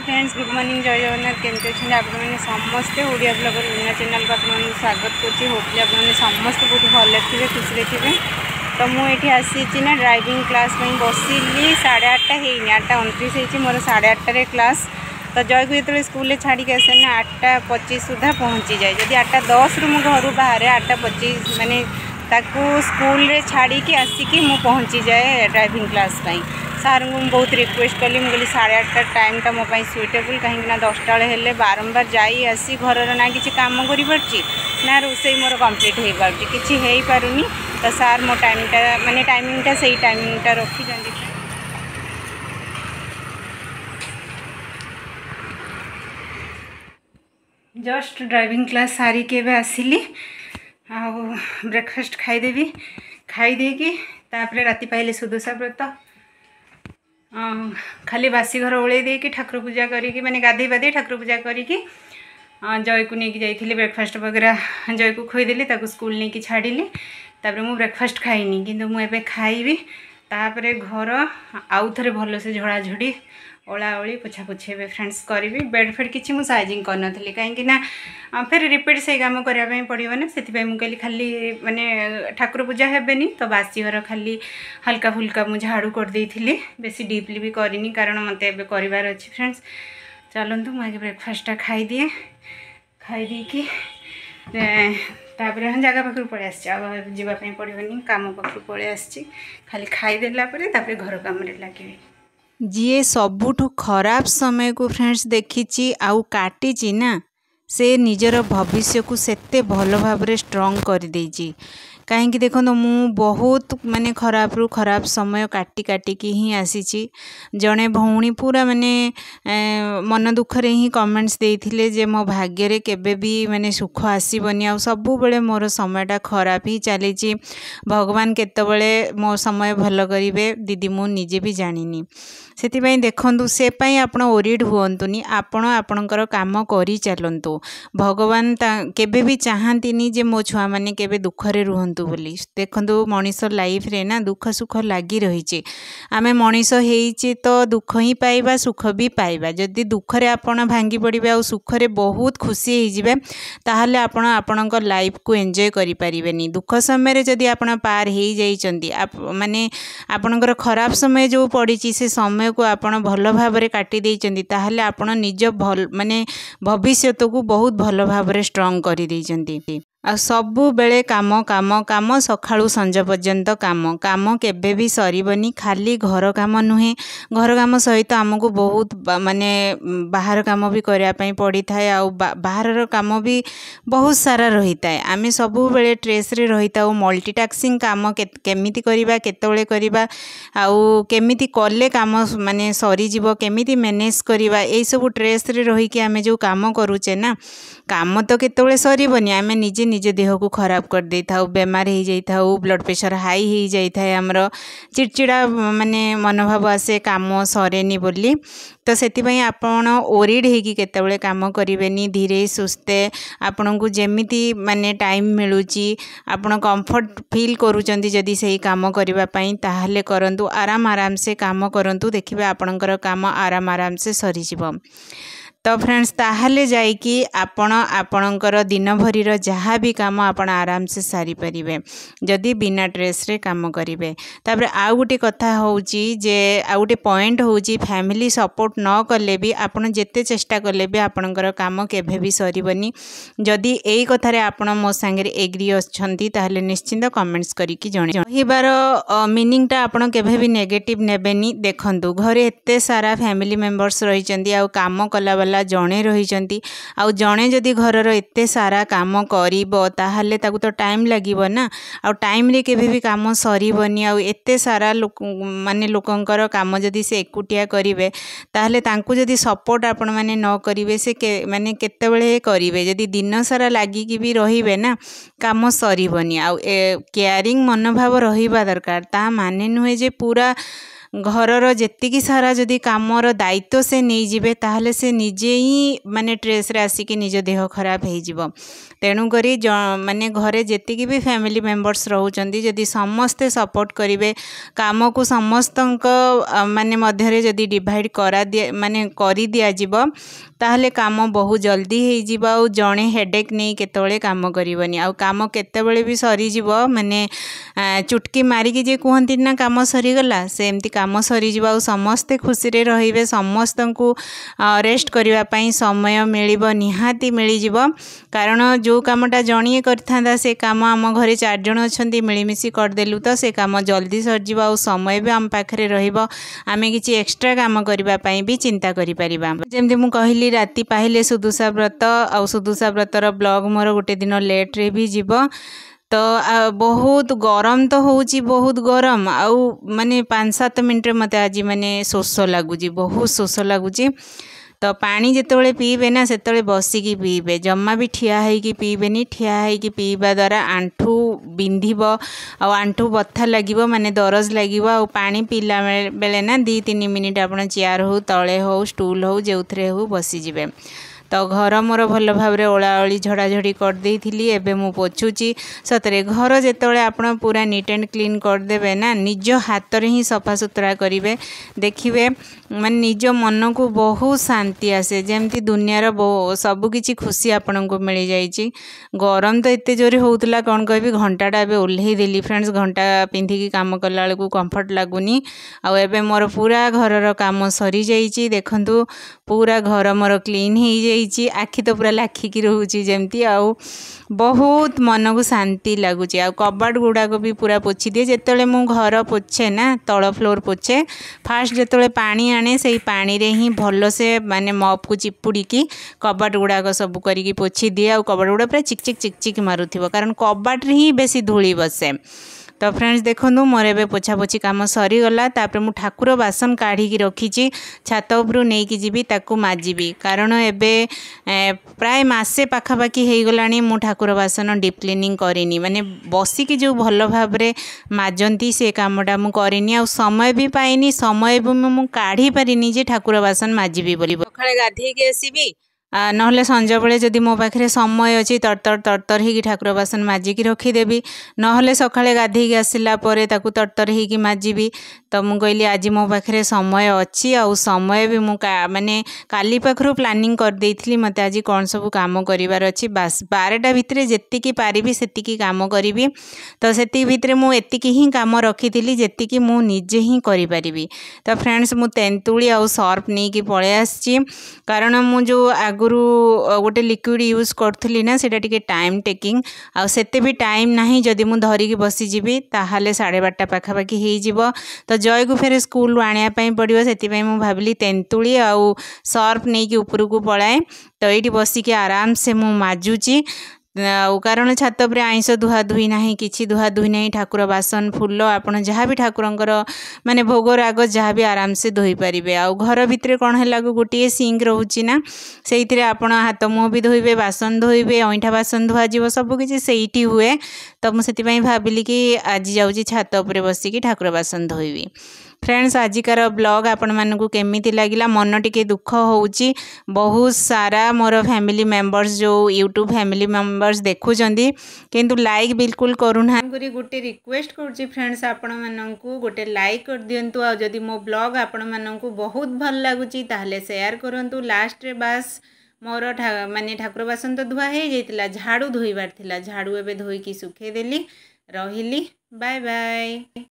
Friends good morning जय जगन्नाथ केमती अच्छे आपने समस्ते ओडिया ब्लॉगर वीणा चैनल को आपको स्वागत करुँची होपली आपने समस्त बहुत भले थे खुशी थे। तो मुझे आसी ना ड्राइविंग क्लास बसिली 8:30 है 8:29 मोर 8:30 क्लास। तो जय को जो स्कूल छाड़ी आसे ना 8:25 सुधा पहुँची जाए। जदि 8:10 रु घर बाहर 8:25 माने ताकू स्कूल रे छाड़ी की आसिकी मु पहुँची जाए ड्राइविंग क्लास पाई। सार को बहुत रिक्वेस्ट कली मुझे 8:30 टाइमटा मो सुइटेबल कहीं 10टा बेले बारंबार जाई आसी घर ना कि कम कर ना रोसे मोर कम्प्लीट हो पार्टी किसी हो पारुनी। तो सार मो टाइमटा माने टाइमिंगटा से टाइमिंगटा रखी जस्ट ड्राइविंग क्लास सारी के आसिली आ ब्रेकफास्ट खाईदेवी खाईदे कि राति पाइले सुदशा व्रत खाली बासी घर ओल्ले देकी ठाकुर पूजा करी माने गाधे बाधे ठाकुर पूजा करी जय को लेकिन जाइए ब्रेकफास्ट वगैरह जय को खुईदेली स्कूल नहीं कि छाड़ी मु ब्रेकफास्ट खाइनी किंतु मुझे खाइबी तापरे घर आउ थे भल से झड़ाझड़ी ओलाओली पोछा पोछी फ्रेंड्स करी बेड फेड किसी मुझे साइजिंग करनी कहीं फिर रिपीट से काम करने पड़ो ना से कहली खाली माने ठाकुर पूजा हेनी तो बासी घर खाली हल्का फुल्का मुझे झाड़ू कर देती बेसी डीपली भी करनी कारण मत ए करार अच्छे। फ्रेंड्स चलतु मुझे ब्रेकफास्टा खाईदिए खाईदी कि तापर जगह पाखर पलि आसवाई पड़ोनी कम पाखर पलि आसी खाली खाईदेला घर कम लगे। जी सबुठु खराब समय को फ्रेंड्स देखी आउ काटी ना से निजर भविष्य को सेते भल भाव स्ट्रॉन्ग कर देची। कहीं देखो मु बहुत माने खराब रु खराब समय काटी काटिकी ही आसी। जड़े भौणी पूरा माने मन दुखरे ही कमेंट्स देइथिले जे मो भाग्य रे केबे भी माने सुख आसीबनी आ सबु बेले मोर समयटा खराब ही चली। भगवान केतबेले मो समय भल करिवे दीदी मु निजे भी जानिनी से देखु से आपण ओरिड हुंतुनी आपण आपणकर काम करी चलतु। भगवान केबे भी चाहतीनी जे मो छुआ माने केबे दुखरे रुहंतु बोली। देखंतु मनीष लाइफ रे ना दुख सुख लगी रही आमे मनीष हेइचे तो दुख ही पाइबा सुख भी पाइबा। जदि दुखरे आपण भांगी पड़िबे आ सुखरे बहुत खुशी हो जिबे ताहले आपण आपणकर लाइफ को एंजॉय करि परिबेनी। दुख समय रे जदि आपण पार हेइ जाइचंती माने आपणकर खराब समय जो पड़िची से समय को आपण भल भाव काटी देइचंती ताहले आपण निज भल माने भविष्य को बहुत भल भाव स्ट्रॉन्ग कर देइचंती। आ सबु बेले काम काम काम सखाळु संज पर्यंत काम काम केबे भी सरीबनी। खाली घर काम नुहे घर काम सहित आमको बहुत माने बाहर काम भी करिया पई पड़ी थाए आ बाहर काम भी बहुत सारा रही थाए। आमे सबु बेले स्ट्रेस रे रही थाउ मल्टीटास्किंग काम केमिति करिबा केतबेले करिबा आउ केमिति कले काम माने सरी जीवो केमिति मैनेज करिबा एई सब स्ट्रेस रे रही कि आमे जो काम करूचे ना काम तो केतबेले सरीबनी आमे निजे निज देह को खराब कर दे था बेमार हो जाता ब्लड प्रेशर हाई हो जाता है आमर चिड़चिड़ा माने मनोभाव आसे काम सरेनी बोली। तो सेतिपई आपण ओरिड होगी केतबेले काम करेनि धीरे सुस्थे आपण को जेमिति माने टाइम मिलूची आपण कंफर्ट फील करूचंती जदि सही काम करबा पई ताहले करंतु आराम आराम से काम करंतु देखिबे आपणकर काम आराम आराम से सरी जिवो। तो फ्रेंड्स ताहले जाइकी आपण आपणकर दिन भरीर जहाँ भी काम आपण आराम से सारी परिबे जदि बिना स्ट्रेस रे काम करिवे। तापर आउ गोटे कथा होउची जे आउ गोटे पॉइंट होउची फैमिली सपोर्ट न कले भी आपण जेते चेष्टा कले भी आपणकर काम केभे भी सरीबनी। जदि एई कथा रे आपण मो संगे एग्री अछंती ताहले निश्चिंत कमेंट्स करी कि जणे कहिबार मीनिंगटा आपण केभे भी नेगेटिव नेबेनी। देखंतु घरे एते सारा फैमिली मेंबर्स रहिचंती आ काम कला जड़े रही जड़े जदि घरर एते सारा काम करिबो ताहले ताकू तो टाइम लागिबो ना आ टाइम रे केबे भी काम सरीबनी। आ एते सारा लोक माने लोकंकर काम जदि से एकुटिया करिवे ताहले तांकू जदि सपोर्ट आपण माने न करिवे से माने केतेबेले करिवे जदि दिन सारा लागी कि भी रहिबे ना काम सरीबनी। आ केयरिंग मनोभाव रहिबा दरकार ता माने नुहे जे पूरा घरर जेतिकी सारा जदि कामर दायित्व से नहीं जिबे ताहले से निजे ही माने ट्रेस रे आसिकी निज देह खराब हो जिवो। तेणु करी माने घरे जेतिकी भी फैमिली मेंबर्स रहउचंदी जदि समस्ते सपोर्ट करिवे काम को समस्तंक माने मध्यरे जदि डिवाइड करा दिया माने करी दिया जिवो ताहले काम बहुत जल्दी हो जिवो। आ जणे हेडेक नहीं केतबेले काम करिवनी आ काम केतबेले भी सरी जिवो माने चुटकी मारिकी जे कहती ना काम सरीगला सेमती काम सरीजिव आ समस्ते खुशी रे रहिबे समस्तंकु रेस्ट करिवा पई समय मिलिबो निहाती मिलिजिव। कारण जो कामटा जणिए करथांदा से काम आम घरे 4 जण अछंती मिलिमिशि करदेलु तो से काम जल्दी सरजिव आ समय भी आम पाखरे रहिबो आमे किछि एक्स्ट्रा काम करिवा पई भी चिंता करि परिबा। जेमति मु कहली राति पाहिले सुदुसा व्रत आ सुदुसा व्रतर ब्लॉग मोर गोटे दिन लेट रे भी जीवो। तो बहुत गरम तो होउची बहुत गरम आउ माने 5-7 मिनट रे मते आज माने शोष लागुची बहुत शोष लागुची। तो पानी जितेबाला पीबे ना से बसिकी पीबे जम्मा भी ठिया होइकी पीबेनी। ठिया होइकी पीवा द्वारा आंठू बिंधिब आंठू बथा लगिबो माने दरज लगिबो। आ पानी पीला बेले ना 2-3 मिनिट आपण चेयर हो तले हो स्टूल हो जोथरे हो बसी जिवे। तो घर मोर भल भाव ओलाओली झड़ाझड़ी कर देइथिली एबे मु पोछुची। सतरे घर जेतबेले आपण पूरा नीट एंड क्लीन करदेवे ना निज हाथ रे ही सफा सुतरा करिवे देखिवे माने निज मन को बहुत शांति आसे जेमती दुनियार सब किछि खुशी आपण को मिल जाइछि। गरम तो एते जोरे होउतला कोन कहबी घंटाटा एबे ओल्हेई देली फ्रेंड्स घंटा पिंधिकी काम कला बेलू कंफर्ट लागुनी। आ एबे मोर पूरा घरर काम सरी जाइछि देखंतु पूरा घर मोर क्लीन हो जाइछि। आखि तो पूरा लाखिकी रोची जमती आउ बहुत मन को शांति लगुच। आ कबाड़ गुड़ाक भी पूरा पोछि दिए जेतेबेले मु घर पोछे ना तल फ्लोर पोछे फास्ट जेतेबेले पानी आने से पानी रे ही भल से माने मप को चिपुड़ी कबाड़ गुड़ाक सब करिकी पोछि दिए। आ कबाड़ गुड़ा पूरा चिकचिक चिकचिक मारुथिबो कारण कबाड़ रे ही बेसी धूली बसे। तो फ्रेंड्स देखो मोर एबे पोछा पोछी काम सरीगला। तापर मु ठाकुर बासन काढ़ी रखी छात उपरू नहीं कि जीवी ताकू माजिबी कारण एबे प्राय मासे पाखापाखी हो गलानी मु ठाकुर बासन डीप क्लीनिंग करिनी माने बसिकी जो भल भाव रे माजंती से कामटा मु करिनी। आ समय भी पाइनी समय भी मु काढ़ी पारिनी जे ठाकुर बासन माजिबी बोली। सकाळे गाधेइके आसीबी नहले संज बेले जदि मो पाखे समय अच्छी तरतर तरतर हो ठाकुर बासन माजिकी रखीदेवी नहले सकाळे गाधेइकी आसिला परे ताकू तरतर हो माजिबी। तो मु कहली आज मो पाखे समय अच्छी आ समय भी मु माने काली पाखरु प्लानिंग कर देइथिली मते आज कौन सब काम करिवार अछि बास 12टा भितरे जेतिकी पारिबी सेतिकी काम करिबी। तो सेति भितरे मु एतिकी ही काम रखीथिली जेतिकी मु निजे ही करि परिबी। तो फ्रेंड्स मु तेंतुली आ सर्फ नहीं कि पळे आछि कारण मु जो आगुरु गोटे लिक्विड यूज करूली ना सेटा टिके टाइम टेकिंग आ सेते भी टाइम नाही जदि मु धरिकी बसी जीवी ताहाले 12:30 पाखापाखी हो जिवो। तो जय को फेर स्कूल आनिया पई पड़िबो सेति मु भाबिली तेंतुली आ सर्फ नहीं कि ऊपर को पलाए। तो ये बसिकी आराम से मु माजुची कारण छात पर आईस धुआ धुई ना कि धुआ धुई ना ठाकुर बासन फूल आपड़ जहाँ भी ठाकुरंकर माने भोग राग जहाँ भी आराम से धोई पारे। आ घर भितर कौन है गोटे सिंक रोची ना से आपण हाथ मुँह भी धोइबे बासन धोइबे अईठा बासन धुआव सबकि से हुए। तो मुझे भाविली कि आज जाऊँगी छात उपर बसिकी ठाकुर बासन धोइबी। फ्रेंड्स आजिकार ब्लॉग आपण मानकु केमिति लागिला मन टिके दुख होउची बहुत सारा मोर फैमिली मेंबर्स जो यूट्यूब फैमिली मेंबर्स देखुचंदी किंतु लाइक बिल्कुल करूना करी गोटे रिक्वेस्ट करूची फ्रेंड्स आपण मानकु गोटे लाइक कर दियंतु। आ जदि मो ब्लॉग आपण मानकु बहुत भल लागुची ताहले शेयर करंतु। लास्ट रे बास मोर माने ठाकुर बासन तो धुआ हे जैतिला झाड़ू धोइबार थिला झाड़ू एबे धोई की सुखे देली रहिली। Bye bye.